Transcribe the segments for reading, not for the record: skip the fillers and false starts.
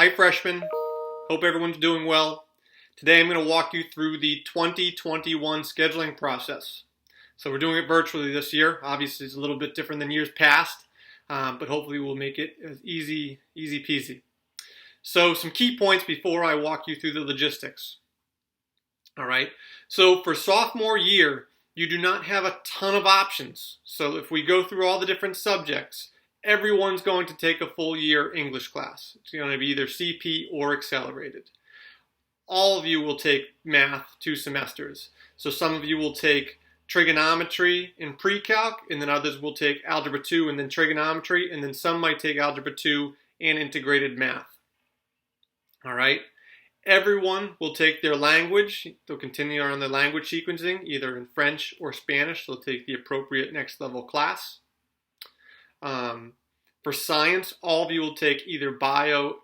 Hi freshmen, hope everyone's doing well. Today I'm going to walk you through the 2021 scheduling process. So we're doing it virtually this year. Obviously it's a little bit different than years past, but hopefully we'll make it as easy peasy. So some key points before I walk you through the logistics. All right, so for sophomore year, you do not have a ton of options. So if we go through all the different subjects, everyone's going to take a full year English class. It's going to be either CP or accelerated. All of you will take math 2 semesters. So some of you will take trigonometry in pre-calc, and then others will take algebra 2 and then trigonometry, and then some might take algebra 2 and integrated math. All right. Everyone will take their language. They'll continue on their language sequencing, either in French or Spanish. They'll take the appropriate next level class. For science, all of you will take either bio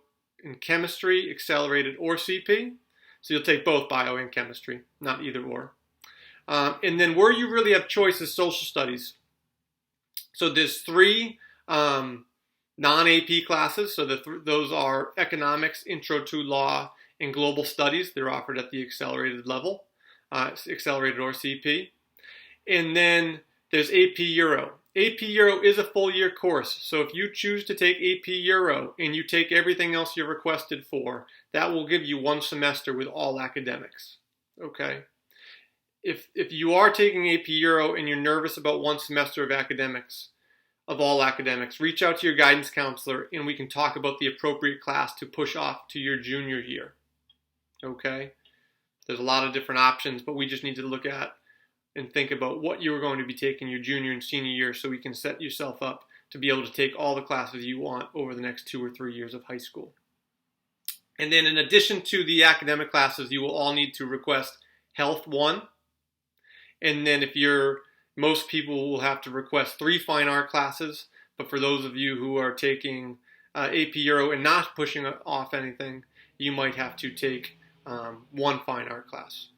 and chemistry, accelerated, or CP. So you'll take both bio and chemistry, not either or. And then where you really have choice is social studies. So there's 3 non-AP classes. So those are economics, intro to law, and global studies. They're offered at the accelerated level, accelerated or CP. And then there's AP Euro. AP Euro is a full year course. So if you choose to take AP Euro and you take everything else you're requested for, that will give you 1 semester with all academics. Okay. If you are taking AP Euro and you're nervous about 1 semester of academics, of all academics, reach out to your guidance counselor and we can talk about the appropriate class to push off to your junior year. Okay. There's a lot of different options, but we just need to look at and think about what you are going to be taking your junior and senior year so we can set yourself up to be able to take all the classes you want over the next 2 or 3 years of high school. And then in addition to the academic classes, you will all need to request Health 1. And then most people will have to request 3 fine art classes, but for those of you who are taking AP Euro and not pushing off anything, you might have to take 1 fine art class.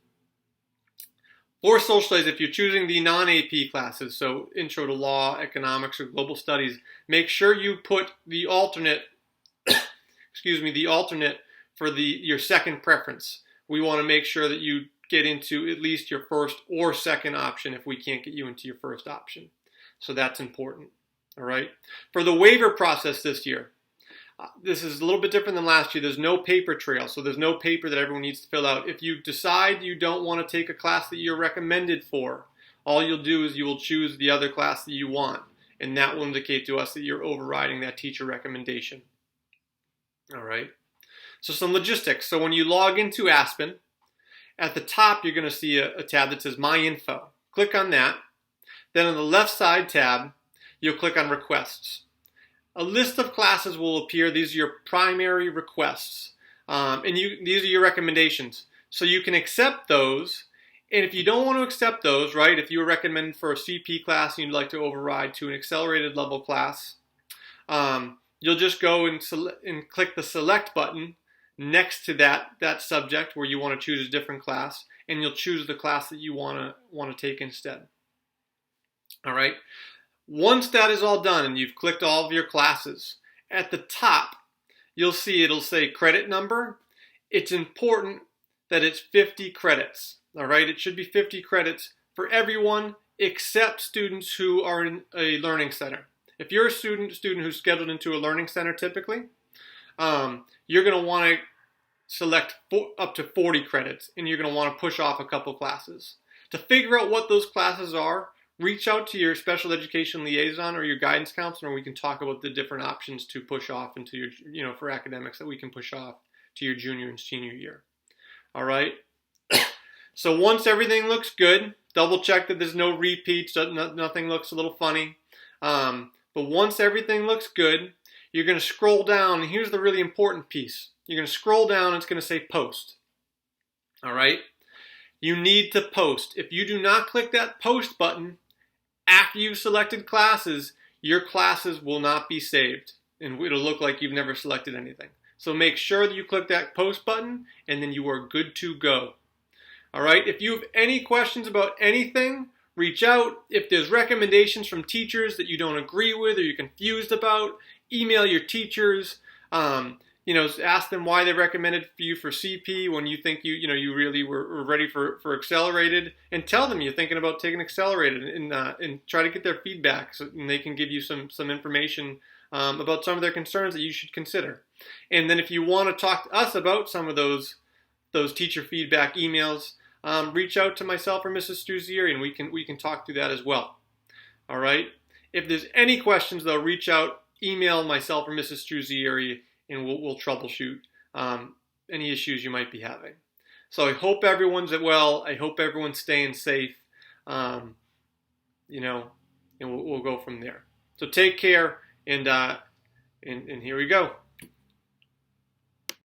For social studies, if you're choosing the non-AP classes, so intro to law, economics, or global studies, make sure you put the alternate, the alternate for your second preference. We want to make sure that you get into at least your first or second option if we can't get you into your first option. So that's important. All right. For the waiver process this year, this is a little bit different than last year. There's no paper trail, so there's no paper that everyone needs to fill out. If you decide you don't want to take a class that you're recommended for, all you'll do is you will choose the other class that you want, and that will indicate to us that you're overriding that teacher recommendation. All right. So some logistics. So when you log into Aspen, at the top you're going to see a tab that says My Info. Click on that. Then on the left side tab, you'll click on Requests. A list of classes will appear. These are your primary requests. And these are your recommendations. So you can accept those. And if you don't want to accept those, right, if you were recommended for a CP class and you'd like to override to an accelerated level class, you'll just go and click the Select button next to that subject where you want to choose a different class, and you'll choose the class that you want to take instead. All right. Once that is all done and you've clicked all of your classes, at the top, you'll see it'll say credit number. It's important that it's 50 credits. All right, it should be 50 credits for everyone except students who are in a learning center. If you're a student who's scheduled into a learning center typically, you're going to want to select up to 40 credits, and you're going to want to push off a couple classes. To figure out what those classes are, reach out to your special education liaison or your guidance counselor, and we can talk about the different options to push off into your, for academics that we can push off to your junior and senior year. All right. So once everything looks good, double check that there's no repeats, nothing looks a little funny. But once everything looks good, you're going to scroll down, and here's the really important piece. You're going to scroll down, and it's going to say Post. All right. You need to post. If you do not click that Post button, after you've selected classes, your classes will not be saved, and it'll look like you've never selected anything. So make sure that you click that Post button, and then you are good to go. All right, if you have any questions about anything, reach out. If there's recommendations from teachers that you don't agree with or you're confused about, email your teachers. ask them why they recommended you for CP when you think you really were ready for accelerated, and tell them you're thinking about taking accelerated, and try to get their feedback and they can give you some information about some of their concerns that you should consider. And then if you want to talk to us about some of those teacher feedback emails, reach out to myself or Mrs. Struzieri, and we can talk through that as well. All right. If there's any questions, though, reach out, email myself or Mrs. Struzieri, and we'll troubleshoot any issues you might be having. So I hope everyone's well. I hope everyone's staying safe. And we'll go from there. So take care, and here we go.